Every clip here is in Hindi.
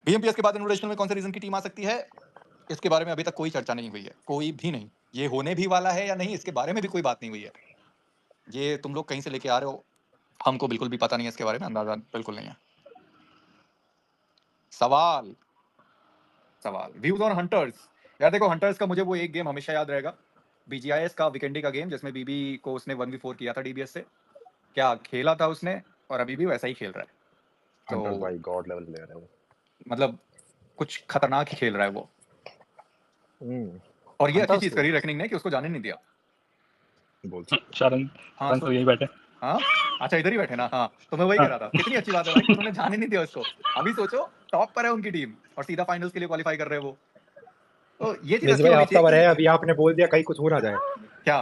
बीएमपीएस के बाद इन्विटेशनल में कौन से रीजन की टीम आ सकती है, इसके बारे में अभी तक कोई चर्चा नहीं हुई है, कोई भी नहीं। ये होने भी वाला है या नहीं, इसके बारे में भी कोई बात नहीं हुई है। ये तुम लोग कहीं से लेके आ रहे हो, हमको बिल्कुल भी पता नहीं है, इसके बारे में अंदाजा बिल्कुल नहीं है। सवाल व्यूज ऑन हंटर्स। यार देखो, हंटर्स का मुझे वो एक गेम हमेशा याद रहेगा, बीजीआईएस का वीकेंडी का गेम, जिसमें बीबी को उसने 1v4 किया था डीबीएस से। क्या खेला था उसने, और अभी भी वैसा ही खेल रहा है। हंटर्स तो भाई गॉड लेवल प्लेयर है वो, मतलब कुछ खतरनाक ही खेल रहा है वो। और ये अच्छी हंटर्स चीज करी रेकनिंग ने कि उसको जाने नहीं दिया। बोल सकते शरण हाँ शरण तो यही बैठे। हाँ, अच्छा इधर ही बैठे ना। हाँ, तो मैं वही कह रहा था, कितनी अच्छी बात है भाई कि उन्होंने जाने नहीं दिया उसको। अभी सोचो, टॉप पर है उनकी टीम और सीधा फाइनल्स के लिए क्वालिफाई कर रहे हैं वो। तो ये चीज मिस अच्छी भाई होनी हफ्ता भर चाहिए है, कि अभी आपने बोल दिया कहीं कुछ हो ना जाए। क्या।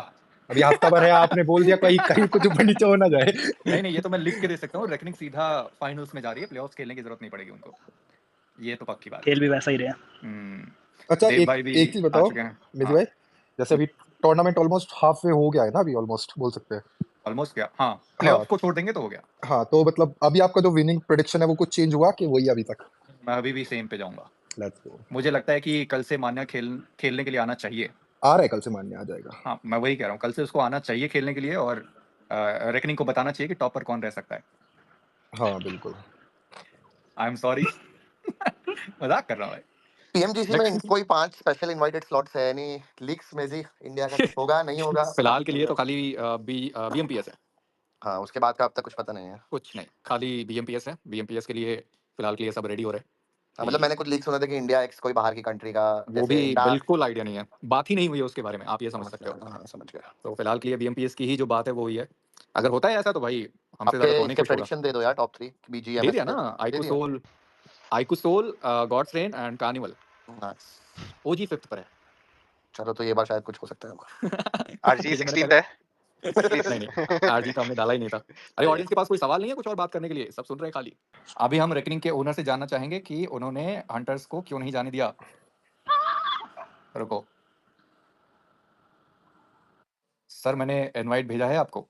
अभी हफ्ता भर है, आपने बोल दिया कहीं कहीं कुछ ऊपर नीचे हो ना जाए। नहीं, ये तो मैं लिख के दे सकता हूँ, रेकनिंग सीधा फाइनल्स में जा रही है, प्लेऑफ्स खेलने की जरूरत नहीं पड़ेगी उनको, ये तो पक्की बात है। खेल भी वैसा ही रहे। अच्छा देव एक भाई भी एक चीज आ बताओ चुके हैं। मिस हाँ, भाई, जैसे अभी टूर्नामेंट ऑलमोस्ट हाफ वे हो गया है ना, अभी ऑलमोस्ट बोल सकते हैं। ऑलमोस्ट क्या, हाँ हाँ प्लेऑफ्स को छोड़ देंगे तो हो गया। हाँ, तो मतलब अभी आपका जो विनिंग प्रेडिक्शन है वो कुछ चेंज हुआ कि वही अभी तक? मैं अभी भी सेम पे जाऊंगा। Let's go. मुझे लगता है कि कल से मान्या खेलने के लिए आना चाहिए। आ रहा है, कल से मान्य आ जाएगा। हाँ, मैं वही कह रहा हूँ, कल से उसको आना चाहिए खेलने के लिए, और रेकनिंग को बताना चाहिए कि टॉप पर कौन रह सकता है। हाँ बिल्कुल। आई एम सॉरी, मजाक कर रहा हूँ भाई। पीएमजीसी में कोई 5 स्पेशल इनवाइटेड स्लॉट्स है नहीं, लीग्स में जी इंडिया का कुछ होगा नहीं होगा? फिलहाल के लिए तो खाली बीएमपीएस है। हाँ, उसके बाद का अब तक कुछ पता नहीं है। कुछ नहीं, खाली बीएमपीएस है। बीएमपीएस के लिए फिलहाल के लिए सब रेडी हो रहे हैं। हाँ, मतलब मैंने कुछ लीक सुना था कि इंडिया एक्स कोई बाहर की कंट्री का, वो भी जैसे डार्क। बिल्कुल आइडिया नहीं है, बात ही नहीं हुई है उसके बारे में, आप ये समझ सकते हो। हाँ, समझ गया। तो फिलहाल के लिए बीएमपीएस की ही जो बात है वो ही है। अगर होता है ऐसा तो भाई हमसे आपके ज्यादा कौन ही इसके खुश होगा। प्रेडिक्शन दे दो यार, टॉप 3 दे बीजीएमएस दिया में। ना, दे दिया? IQOO soul, god's rain and carnival. Nice. OG 5th पर है। चलो, तो ये बार शायद कुछ हो सकता है। आरजी ठीक है, मैंने 16th पहले है। नहीं आरजी तो हमने डाला ही नहीं था। अरे ऑडियंस के पास कोई सवाल नहीं है कुछ और बात करने के लिए, सब सुन रहे हैं खाली। अभी हम रेकनिंग के ओनर से जानना चाहेंगे कि उन्होंने हंटर्स को क्यों नहीं जाने दिया। रुको सर, मैंने इनवाइट भेजा है आपको।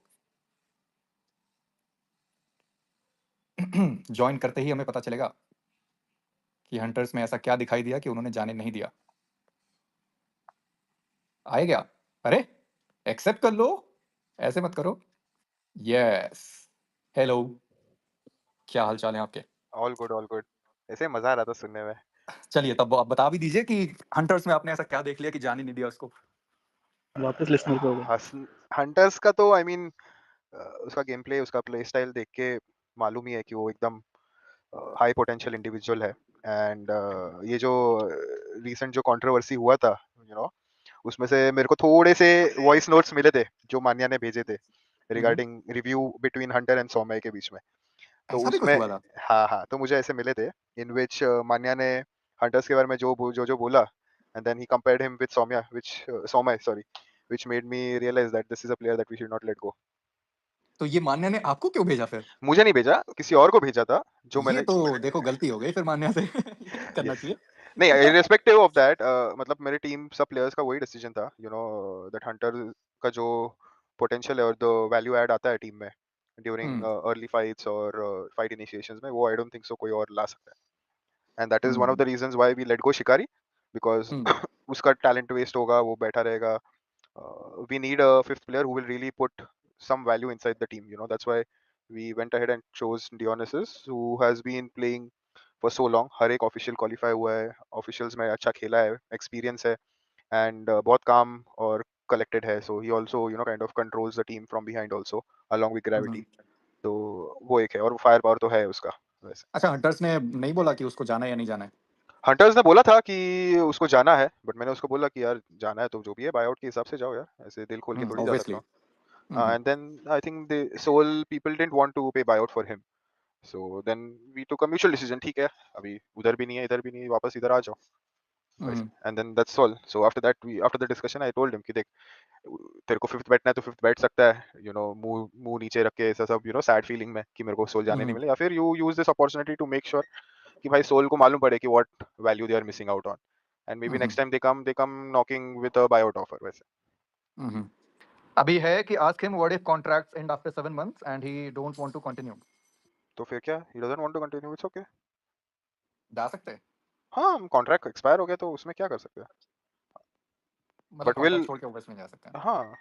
ज्वाइन करते ही हमें पता चलेगा कि हंटर्स में ऐसा क्या दिखाई दिया कि उन्होंने जाने नहीं दिया। आए क्या? अरे एक्सेप्ट कर लो, ऐसे मत करो। यस, हेलो, क्या हाल चाल है आपके? All good. ऐसे मजा आ रहा था सुनने में। चलिए तब आप बता भी दीजिए कि हंटर्स में आपने ऐसा क्या देख लिया कि जाने नहीं दिया उसको। वापस लिस्नर पे हो गए। हंटर्स का तो आई मीन उसका गेम प्ले, उसका प्ले स्टाइल देख के मालूम ही है कि वो एकदम हाई पोटेंशियल इंडिविजुअल है। एंड ये जो रिसेंट जो कंट्रोवर्सी हुआ था, उसमें से मेरे को थोड़े से वॉइस नोट्स मिले थे जो मान्या ने भेजे थे regarding review between Hunter and Saumya के बीच में। तो ऐसा भी कुछ उसमें हुआ था? हाँ, तो मुझे ऐसे मिले थे इन विच मान्या ने हंटर्स के बारे में जो बोला, and then he compared him with Saumya sorry, which made me realize that this is a player that we should not let go. तो ये मान्या ने आपको क्यों भेजा फिर? मुझे नहीं भेजा, किसी और को भेजा था जो ये मैंने तो देखो गलती हो गई फिर मान्या से। ये नहीं करना yes. चाहिए। नहीं, irrespective of that, मतलब मेरे टीम सब प्लेयर्स का वही डिसीजन था, that हंटर का जो पोटेंशियल है और द वैल्यू ऐड आता है टीम में ड्यूरिंग अर्ली फाइट्स और फाइट इनिशिएशंस में, वो आई डोंट थिंक सो कोई और ला सकता है। And that is one of the reasons why we let go Shikari, because उसका टैलेंट वेस्ट होगा, वो बैठा रहेगा। We need a fifth player who will really put some value inside the team. That's why we went ahead and chose Dionysus, who has been playing for so long. हर एक official qualify हुआ है, officials में अच्छा खेला है, experience है, and बहुत calm और collected है. So he also kind of controls the team from behind also, along with gravity. तो वो एक है, और फायर पावर तो है उसका वैसे। अच्छा, हंटर्स ने नहीं बोला कि उसको जाना है या नहीं जाना है? हंटर्स ने बोला था कि उसको जाना है, बट मैंने उसको बोला कि यार जाना है तो जो भी है बाय आउट के हिसाब से जाओ यार, ऐसे दिल खोल के थोड़ी जा सकता हूँ। And then I think the soul people didn't want to pay buyout for him, so then we took a mutual decision, ठीक है अभी उधर भी नहीं है इधर भी नहीं है, वापस इधर आ जाओ। And then that's all. So after that after the discussion I told him कि देख, तेरे को फिफ्थ बैठना है तो फिफ्थ बैठ सकता है, मुंह मुंह नीचे रख के, ऐसा सब सैड फीलिंग में कि मेरे को सोल जाने नहीं मिले, या फिर you use this opportunity to make sure कि भाई सोल को मालूम पड़े कि what value they are missing out on, and maybe next time they come knocking with a buyout offer वैसे। अभी है कि ask him what if contracts end after 7 months and he don't want to continue. तो फिर क्या, he doesn't want to continue, it's okay. जा सकते हैं हाँ कॉन्ट्रैक्ट एक्सपायर हो गया तो उसमें क्या कर सकते हैं मतलब But will- कॉन्ट्रैक्ट छोड़ के ओवर्स में जा सकते हैं हाँ